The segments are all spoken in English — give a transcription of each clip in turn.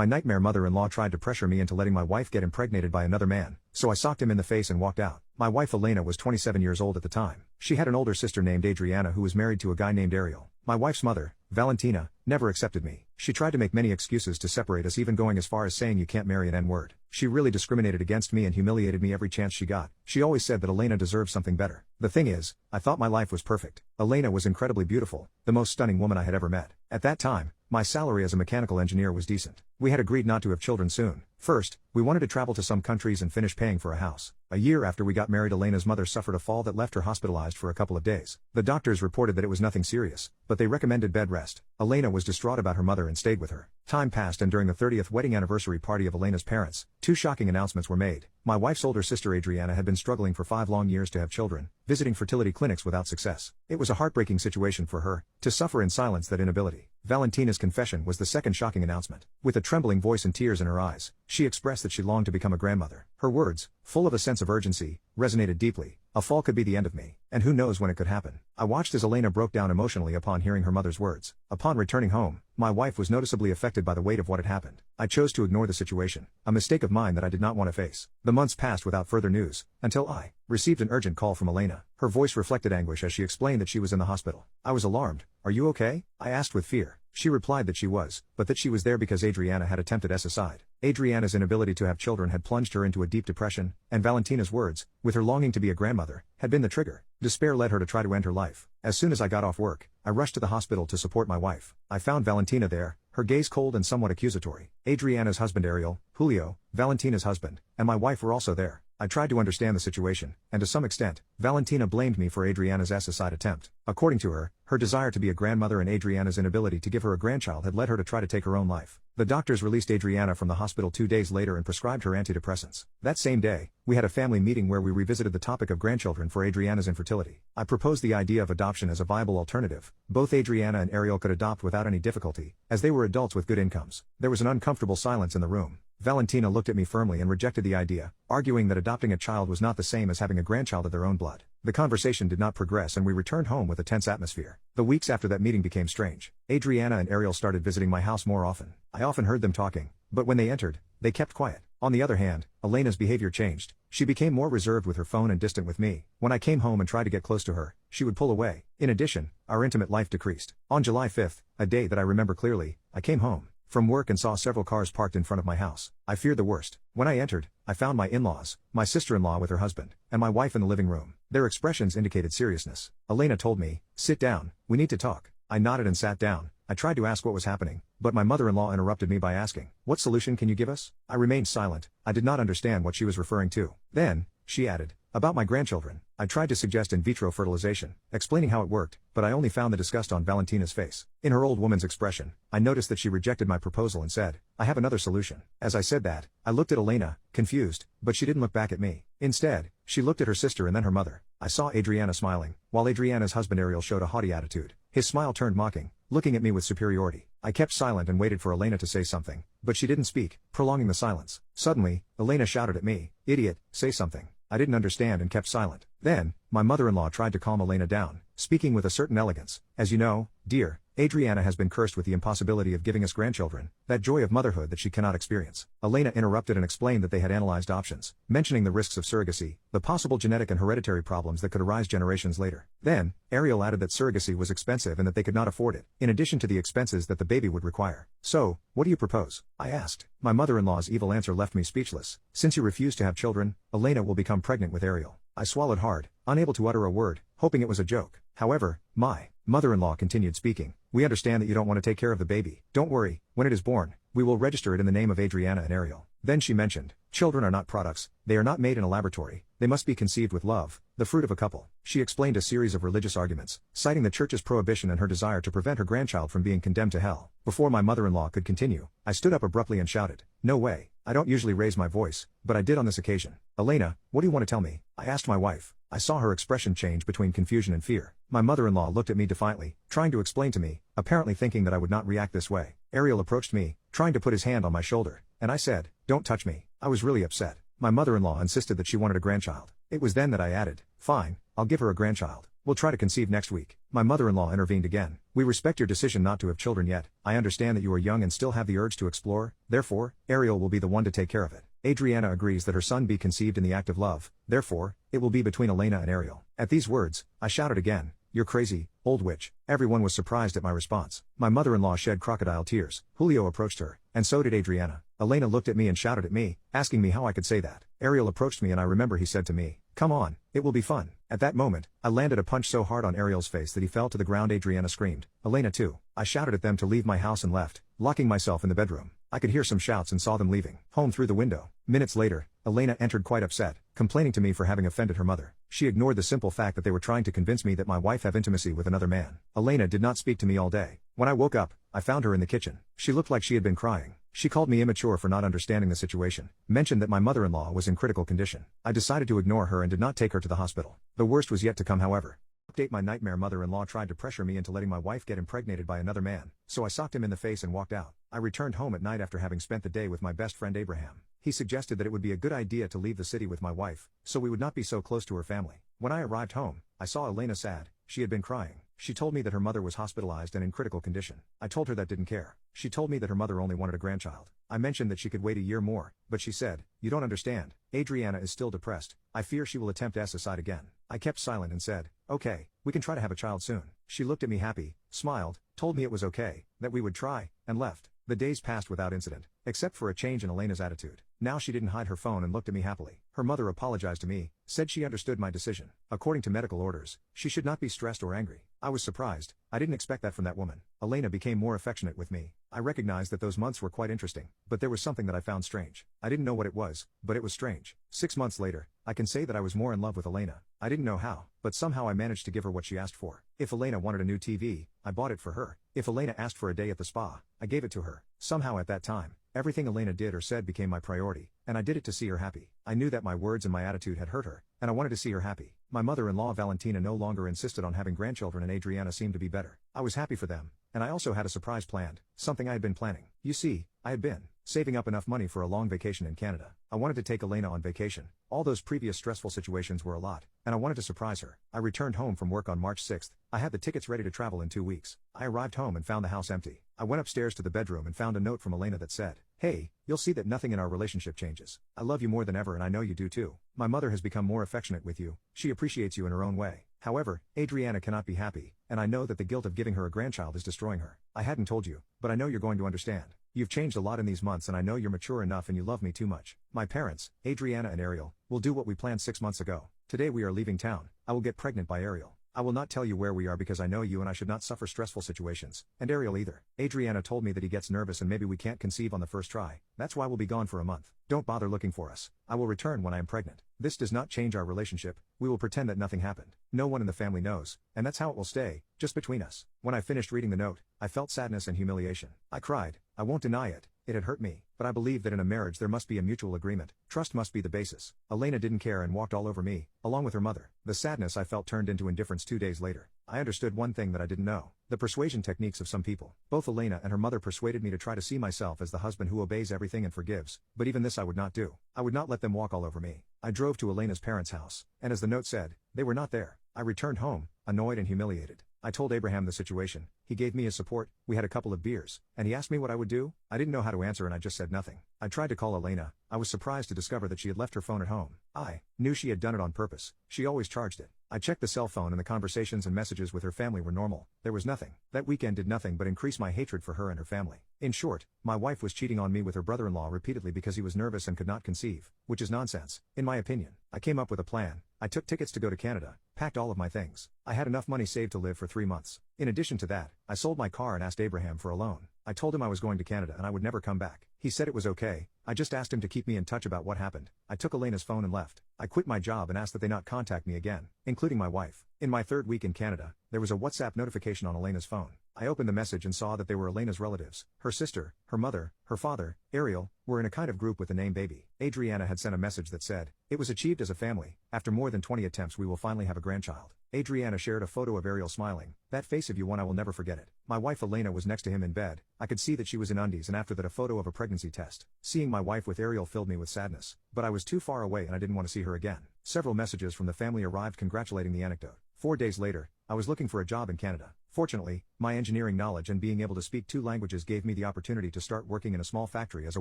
My nightmare mother-in-law tried to pressure me into letting my wife get impregnated by another man, so I socked him in the face and walked out. My wife Elena was 27 years old at the time. She had an older sister named Adriana who was married to a guy named Ariel. My wife's mother, Valentina, never accepted me. She tried to make many excuses to separate us, even going as far as saying you can't marry an N-word. She really discriminated against me and humiliated me every chance she got. She always said that Elena deserved something better. The thing is, I thought my life was perfect. Elena was incredibly beautiful, the most stunning woman I had ever met. At that time, my salary as a mechanical engineer was decent. We had agreed not to have children soon. First, we wanted to travel to some countries and finish paying for a house. A year after we got married, Elena's mother suffered a fall that left her hospitalized for a couple of days. The doctors reported that it was nothing serious, but they recommended bed rest. Elena was distraught about her mother and stayed with her. Time passed, and during the 30th wedding anniversary party of Elena's parents, two shocking announcements were made. My wife's older sister Adriana had been struggling for 5 long years to have children, visiting fertility clinics without success. It was a heartbreaking situation for her, to suffer in silence that inability. Valentina's confession was the second shocking announcement. With a trembling voice and tears in her eyes, she expressed that she longed to become a grandmother. Her words, full of a sense of urgency, resonated deeply. A fall could be the end of me, and who knows when it could happen. I watched as Elena broke down emotionally upon hearing her mother's words. Upon returning home, my wife was noticeably affected by the weight of what had happened. I chose to ignore the situation, a mistake of mine that I did not want to face. The months passed without further news, until I received an urgent call from Elena. Her voice reflected anguish as she explained that she was in the hospital. I was alarmed. "Are you okay?" I asked with fear. She replied that she was, but that she was there because Adriana had attempted suicide. Adriana's inability to have children had plunged her into a deep depression, and Valentina's words, with her longing to be a grandmother, had been the trigger. Despair led her to try to end her life. As soon as I got off work, I rushed to the hospital to support my wife. I found Valentina there, her gaze cold and somewhat accusatory. Adriana's husband Ariel, Julio, Valentina's husband, and my wife were also there. I tried to understand the situation, and to some extent, Valentina blamed me for Adriana's suicide attempt. According to her, her desire to be a grandmother and Adriana's inability to give her a grandchild had led her to try to take her own life. The doctors released Adriana from the hospital 2 days later and prescribed her antidepressants. That same day, we had a family meeting where we revisited the topic of grandchildren for Adriana's infertility. I proposed the idea of adoption as a viable alternative. Both Adriana and Ariel could adopt without any difficulty, as they were adults with good incomes. There was an uncomfortable silence in the room. Valentina looked at me firmly and rejected the idea, arguing that adopting a child was not the same as having a grandchild of their own blood. The conversation did not progress and we returned home with a tense atmosphere. The weeks after that meeting became strange. Adriana and Ariel started visiting my house more often. I often heard them talking, but when they entered, they kept quiet. On the other hand, Elena's behavior changed. She became more reserved with her phone and distant with me. When I came home and tried to get close to her, she would pull away. In addition, our intimate life decreased. On July 5th, a day that I remember clearly, I came home from work and saw several cars parked in front of my house. I feared the worst. When I entered, I found my in-laws, my sister-in-law with her husband, and my wife in the living room. Their expressions indicated seriousness. Elena told me, "Sit down, we need to talk." I nodded and sat down. I tried to ask what was happening, but my mother-in-law interrupted me by asking, "What solution can you give us?" I remained silent. I did not understand what she was referring to. Then, she added, "About my grandchildren." I tried to suggest in vitro fertilization, explaining how it worked, but I only found the disgust on Valentina's face. In her old woman's expression, I noticed that she rejected my proposal and said, "I have another solution." As I said that, I looked at Elena, confused, but she didn't look back at me. Instead, she looked at her sister and then her mother. I saw Adriana smiling, while Adriana's husband Ariel showed a haughty attitude. His smile turned mocking, looking at me with superiority. I kept silent and waited for Elena to say something, but she didn't speak, prolonging the silence. Suddenly, Elena shouted at me, "Idiot, say something." I didn't understand and kept silent. Then, my mother-in-law tried to calm Elena down, speaking with a certain elegance. "As you know, dear, Adriana has been cursed with the impossibility of giving us grandchildren, that joy of motherhood that she cannot experience." Elena interrupted and explained that they had analyzed options, mentioning the risks of surrogacy, the possible genetic and hereditary problems that could arise generations later. Then, Ariel added that surrogacy was expensive and that they could not afford it, in addition to the expenses that the baby would require. "So, what do you propose?" I asked. My mother-in-law's evil answer left me speechless. "Since you refuse to have children, Elena will become pregnant with Ariel." I swallowed hard, unable to utter a word, hoping it was a joke. However, my mother-in-law continued speaking. "We understand that you don't want to take care of the baby. Don't worry, when it is born, we will register it in the name of Adriana and Ariel." Then she mentioned, "Children are not products, they are not made in a laboratory, they must be conceived with love, the fruit of a couple." She explained a series of religious arguments, citing the church's prohibition and her desire to prevent her grandchild from being condemned to hell. Before my mother-in-law could continue, I stood up abruptly and shouted, "No way." I don't usually raise my voice, but I did on this occasion. "Elena, what do you want to tell me?" I asked my wife. I saw her expression change between confusion and fear. My mother-in-law looked at me defiantly, trying to explain to me, apparently thinking that I would not react this way. Ariel approached me, trying to put his hand on my shoulder, and I said, "Don't touch me." I was really upset. My mother-in-law insisted that she wanted a grandchild. It was then that I added, "Fine, I'll give her a grandchild." We'll try to conceive next week. My mother-in-law intervened again. We respect your decision not to have children yet. I understand that you are young and still have the urge to explore, therefore, Ariel will be the one to take care of it. Adriana agrees that her son be conceived in the act of love, therefore, it will be between Elena and Ariel. At these words, I shouted again, "You're crazy, old witch." Everyone was surprised at my response. My mother-in-law shed crocodile tears. Julio approached her, and so did Adriana. Elena looked at me and shouted at me, asking me how I could say that. Ariel approached me and I remember he said to me, "Come on, it will be fun." At that moment, I landed a punch so hard on Ariel's face that he fell to the ground. Adriana screamed. Elena too. I shouted at them to leave my house and left, locking myself in the bedroom. I could hear some shouts and saw them leaving home through the window. Minutes later, Elena entered quite upset, complaining to me for having offended her mother. She ignored the simple fact that they were trying to convince me that my wife have intimacy with another man. Elena did not speak to me all day. When I woke up, I found her in the kitchen. She looked like she had been crying. She called me immature for not understanding the situation, mentioned that my mother-in-law was in critical condition. I decided to ignore her and did not take her to the hospital. The worst was yet to come, however. Update: my nightmare mother-in-law tried to pressure me into letting my wife get impregnated by another man, so I socked him in the face and walked out. I returned home at night after having spent the day with my best friend Abraham. He suggested that it would be a good idea to leave the city with my wife, so we would not be so close to her family. When I arrived home, I saw Elena sad. She had been crying. She told me that her mother was hospitalized and in critical condition. I told her that didn't care. She told me that her mother only wanted a grandchild. I mentioned that she could wait a year more, but she said, "You don't understand. Adriana is still depressed. I fear she will attempt suicide again." I kept silent and said, "Okay, we can try to have a child soon." She looked at me happy, smiled, told me it was okay, that we would try, and left. The days passed without incident, except for a change in Elena's attitude. Now she didn't hide her phone and looked at me happily. Her mother apologized to me, said she understood my decision. According to medical orders, she should not be stressed or angry. I was surprised. I didn't expect that from that woman. Elena became more affectionate with me. I recognized that those months were quite interesting, but there was something that I found strange. I didn't know what it was, but it was strange. 6 months later, I can say that I was more in love with Elena. I didn't know how, but somehow I managed to give her what she asked for. If Elena wanted a new TV, I bought it for her. If Elena asked for a day at the spa, I gave it to her. Somehow at that time, everything Elena did or said became my priority, and I did it to see her happy. I knew that my words and my attitude had hurt her, and I wanted to see her happy. My mother-in-law Valentina no longer insisted on having grandchildren and Adriana seemed to be better. I was happy for them, and I also had a surprise planned, something I had been planning. You see, I had been saving up enough money for a long vacation in Canada. I wanted to take Elena on vacation. All those previous stressful situations were a lot, and I wanted to surprise her. I returned home from work on March 6th. I had the tickets ready to travel in 2 weeks. I arrived home and found the house empty. I went upstairs to the bedroom and found a note from Elena that said, "Hey, you'll see that nothing in our relationship changes. I love you more than ever and I know you do too. My mother has become more affectionate with you. She appreciates you in her own way. However, Adriana cannot be happy, and I know that the guilt of giving her a grandchild is destroying her. I hadn't told you, but I know you're going to understand. You've changed a lot in these months and I know you're mature enough and you love me too much. My parents, Adriana and Ariel, will do what we planned 6 months ago. Today we are leaving town. I will get pregnant by Ariel. I will not tell you where we are because I know you and I should not suffer stressful situations, and Ariel either. Adriana told me that he gets nervous and maybe we can't conceive on the first try. That's why we'll be gone for a month. Don't bother looking for us. I will return when I am pregnant. This does not change our relationship. We will pretend that nothing happened. No one in the family knows, and that's how it will stay, just between us." When I finished reading the note, I felt sadness and humiliation. I cried. I won't deny it. It had hurt me, but I believe that in a marriage there must be a mutual agreement. Trust must be the basis. Elena didn't care and walked all over me, along with her mother. The sadness I felt turned into indifference 2 days later. I understood one thing that I didn't know: the persuasion techniques of some people. Both Elena and her mother persuaded me to try to see myself as the husband who obeys everything and forgives, but even this I would not do. I would not let them walk all over me. I drove to Elena's parents' house, and as the note said, they were not there. I returned home, annoyed and humiliated. I told Abraham the situation. He gave me his support. We had a couple of beers, and he asked me what I would do. I didn't know how to answer and I just said nothing. I tried to call Elena. I was surprised to discover that she had left her phone at home. I knew she had done it on purpose. She always charged it. I checked the cell phone and the conversations and messages with her family were normal. There was nothing. That weekend did nothing but increase my hatred for her and her family. In short, my wife was cheating on me with her brother-in-law repeatedly because he was nervous and could not conceive, which is nonsense, in my opinion. I came up with a plan. I took tickets to go to Canada, packed all of my things. I had enough money saved to live for 3 months. In addition to that, I sold my car and asked Abraham for a loan. I told him I was going to Canada and I would never come back. He said it was okay. I just asked him to keep me in touch about what happened. I took Elena's phone and left. I quit my job and asked that they not contact me again, including my wife. In my 3rd week in Canada, there was a WhatsApp notification on Elena's phone. I opened the message and saw that they were Elena's relatives. Her sister, her mother, her father, Ariel, were in a kind of group with the name Baby. Adriana had sent a message that said, "It was achieved as a family. After more than 20 attempts we will finally have a grandchild." Adriana shared a photo of Ariel smiling. "That face of you one I will never forget it." My wife Elena was next to him in bed. I could see that she was in undies and after that a photo of a pregnancy test. Seeing my wife with Ariel filled me with sadness, but I was too far away and I didn't want to see her again. Several messages from the family arrived congratulating the anecdote. 4 days later, I was looking for a job in Canada. Fortunately, my engineering knowledge and being able to speak 2 languages gave me the opportunity to start working in a small factory as a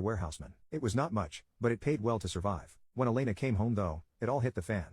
warehouseman. It was not much, but it paid well to survive. When Elena came home though, it all hit the fan.